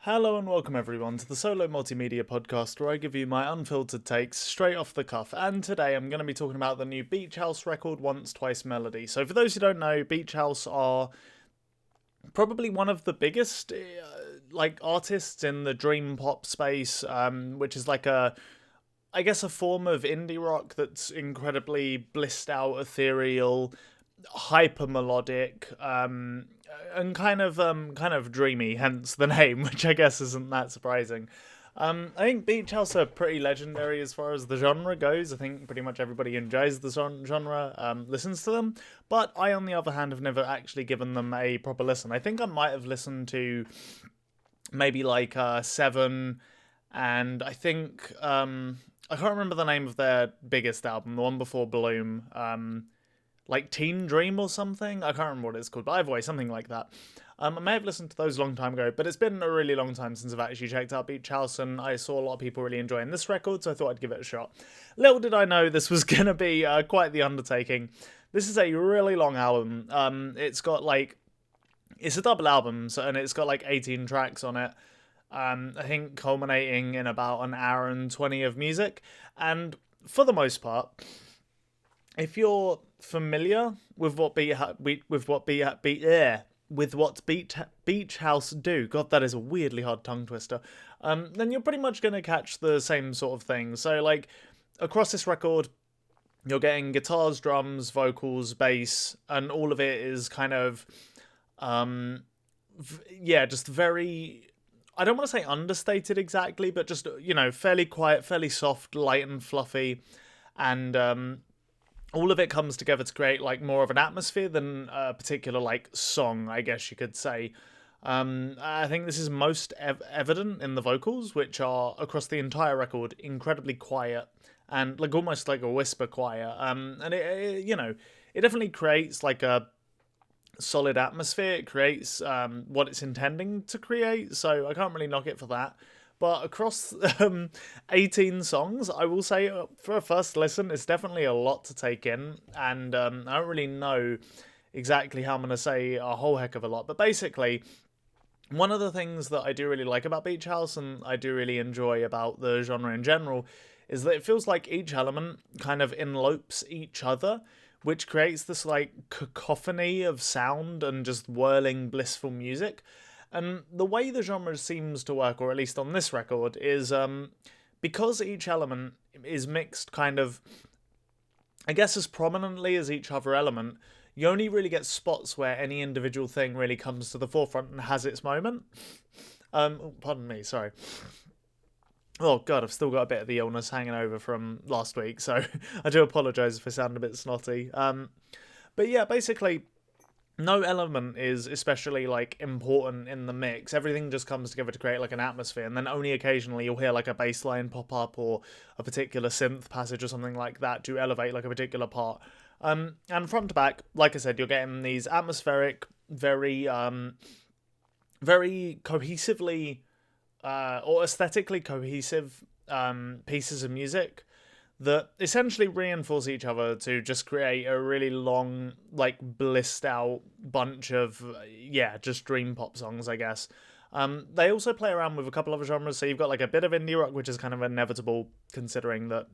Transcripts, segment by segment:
Hello and welcome everyone to the Solo Multimedia Podcast, where I give you my unfiltered takes straight off the cuff. And today I'm going to be talking about the new Beach House record, Once Twice Melody. So for those who don't know, Beach House are probably one of the biggest artists in the dream pop space, which is I guess a form of indie rock that's incredibly blissed out, ethereal, hyper melodic, and kind of dreamy, hence the name, which I guess isn't that surprising. I think Beach House are pretty legendary as far as the genre goes. I think pretty much everybody enjoys the genre, listens to them. But I, on the other hand, have never actually given them a proper listen. I think I might have listened to maybe Seven, and I think I can't remember the name of their biggest album, the one before Bloom. Teen Dream or something? I can't remember what it's called, but either way, something like that. I may have listened to those a long time ago, but it's been a really long time since I've actually checked out Beach House, and I saw a lot of people really enjoying this record, so I thought I'd give it a shot. Little did I know this was going to be quite the undertaking. This is a really long album. It's a double album, and it's got 18 tracks on it. I think culminating in about an hour and 20 of music, and for the most part, if you're familiar with what Beach House do, God, that is a weirdly hard tongue twister, then you're pretty much going to catch the same sort of thing. So, across this record, you're getting guitars, drums, vocals, bass, and all of it is kind of, just very, I don't want to say understated exactly, but just, fairly quiet, fairly soft, light and fluffy, and, all of it comes together to create more of an atmosphere than a particular song, I guess you could say. I think this is most evident in the vocals, which are across the entire record incredibly quiet and almost like a whisper quiet. And it definitely creates a solid atmosphere. It creates what it's intending to create, so I can't really knock it for that. But across 18 songs, I will say for a first listen, it's definitely a lot to take in. And I don't really know exactly how I'm going to say a whole heck of a lot. But basically, one of the things that I do really like about Beach House, and I do really enjoy about the genre in general, is that it feels like each element kind of envelopes each other, which creates this cacophony of sound and just whirling, blissful music. And the way the genre seems to work, or at least on this record, is because each element is mixed kind of, I guess, as prominently as each other element, you only really get spots where any individual thing really comes to the forefront and has its moment. Pardon me, sorry. Oh, God, I've still got a bit of the illness hanging over from last week, so I do apologise if I sound a bit snotty. But yeah, basically, no element is especially important in the mix. Everything just comes together to create an atmosphere, and then only occasionally you'll hear a bass line pop up or a particular synth passage or something like that to elevate a particular part. And front to back, like I said, you're getting these atmospheric, very very cohesively or aesthetically cohesive pieces of music that essentially reinforce each other to just create a really long, blissed out bunch of, just dream pop songs, I guess. They also play around with a couple other genres, so you've got a bit of indie rock, which is kind of inevitable considering that,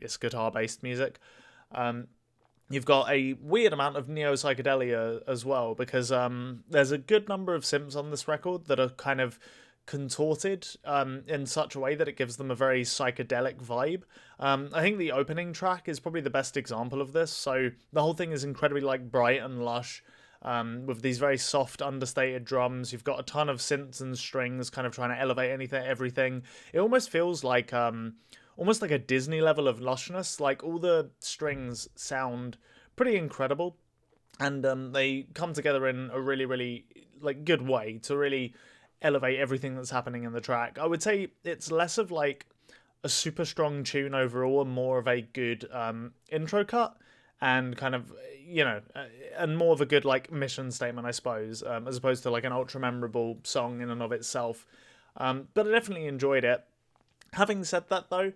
it's guitar-based music. You've got a weird amount of neo-psychedelia as well, because there's a good number of synths on this record that are kind of contorted in such a way that it gives them a very psychedelic vibe. I think the opening track is probably the best example of this. So the whole thing is incredibly bright and lush, with these very soft, understated drums. You've got a ton of synths and strings kind of trying to elevate everything. It almost feels almost like a Disney level of lushness. All the strings sound pretty incredible, and they come together in a really, really good way to really elevate everything that's happening in the track. I would say it's less of a super strong tune overall and more of a good intro cut and kind of, and more of a good mission statement, I suppose, as opposed to an ultra memorable song in and of itself. But I definitely enjoyed it. Having said that though,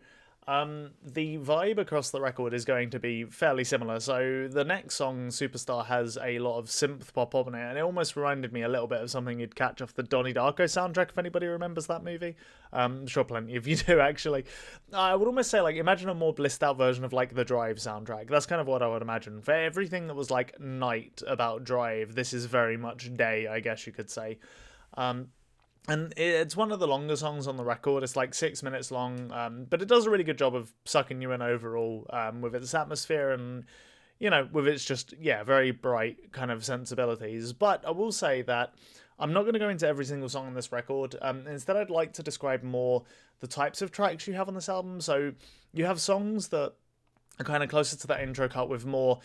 The vibe across the record is going to be fairly similar. So the next song, Superstar, has a lot of synth pop on it, and it almost reminded me a little bit of something you'd catch off the Donnie Darko soundtrack, if anybody remembers that movie. I'm sure plenty of you do, actually. I would almost say, like, imagine a more blissed out version of, like, the Drive soundtrack. That's kind of what I would imagine. For everything that was, like, night about Drive, this is very much day, I guess you could say. And it's one of the longer songs on the record. It's like 6 minutes long, but it does a really good job of sucking you in overall, with its atmosphere and, with its just, very bright kind of sensibilities. But I will say that I'm not going to go into every single song on this record. Instead, I'd like to describe more the types of tracks you have on this album. So you have songs that are kind of closer to that intro cut with more,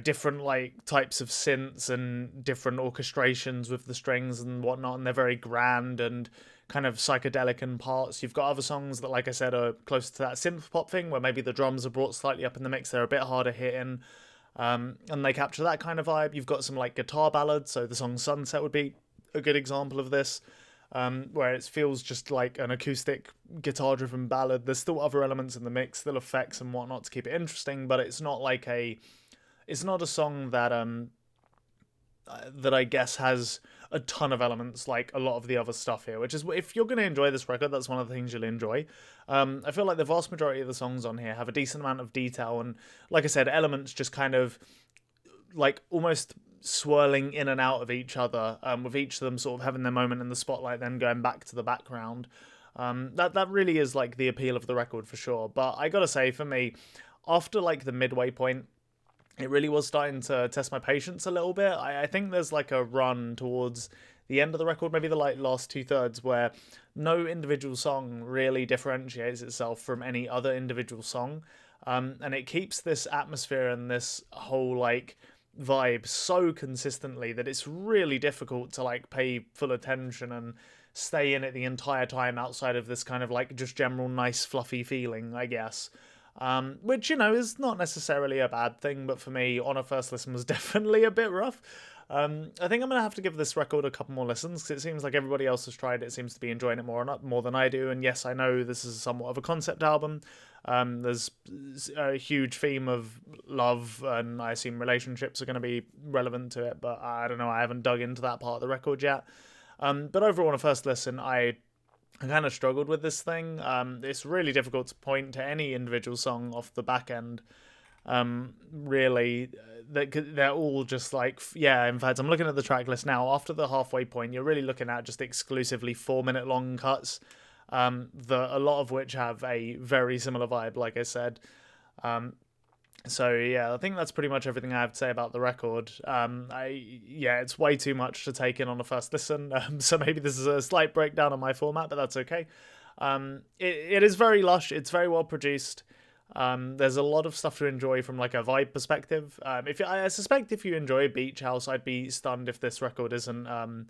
different like types of synths and different orchestrations with the strings and whatnot, and they're very grand and kind of psychedelic in parts. You've got other songs that, like I said, are closer to that synth pop thing where maybe the drums are brought slightly up in the mix. They're a bit harder hitting, and they capture that kind of vibe. You've got some like guitar ballads, so the song Sunset would be a good example of this, where it feels just like an acoustic guitar driven ballad. There's still other elements in the mix, still effects and whatnot to keep it interesting, but it's not a song that I guess has a ton of elements like a lot of the other stuff here, which is, if you're going to enjoy this record, that's one of the things you'll enjoy. I feel like the vast majority of the songs on here have a decent amount of detail and, like I said, elements just kind of like almost swirling in and out of each other, with each of them sort of having their moment in the spotlight, then going back to the background. That really is like the appeal of the record for sure. But I gotta say, for me, after like the midway point, it really was starting to test my patience a little bit. I think there's like a run towards the end of the record, maybe the like last 2/3, where no individual song really differentiates itself from any other individual song. And it keeps this atmosphere and this whole like vibe so consistently that it's really difficult to like pay full attention and stay in it the entire time outside of this kind of like just general nice fluffy feeling, I guess. Which, is not necessarily a bad thing, but for me, on a first listen, was definitely a bit rough. I think I'm going to have to give this record a couple more listens, because it seems like everybody else has tried it, seems to be enjoying it more than I do, and yes, I know this is somewhat of a concept album. There's a huge theme of love, and I assume relationships are going to be relevant to it, but I don't know, I haven't dug into that part of the record yet. But overall, on a first listen, I kind of struggled with this thing. It's really difficult to point to any individual song off the back end. Really, they're all just like, in fact, I'm looking at the track list now. After the halfway point, you're really looking at just exclusively 4-minute long cuts, a lot of which have a very similar vibe, like I said. So yeah, I think that's pretty much everything I have to say about the record. It's way too much to take in on a first listen. So maybe this is a slight breakdown on my format, but that's okay. It is very lush. It's very well produced. There's a lot of stuff to enjoy from like a vibe perspective. I suspect if you enjoy Beach House, I'd be stunned if this record isn't going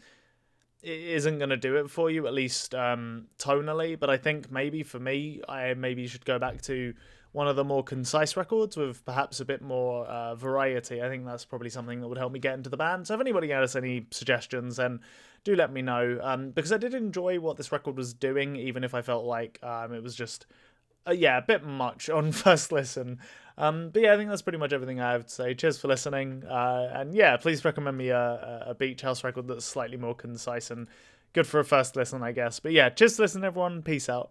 to do it for you, at least tonally. But I think maybe for me, I maybe should go back to one of the more concise records with perhaps a bit more variety. I think that's probably something that would help me get into the band. So if anybody has any suggestions, then do let me know. Because I did enjoy what this record was doing, even if I felt like it was just, a bit much on first listen. But yeah, I think that's pretty much everything I have to say. Cheers for listening. And yeah, please recommend me a Beach House record that's slightly more concise and good for a first listen, I guess. But yeah, cheers for listening, everyone. Peace out.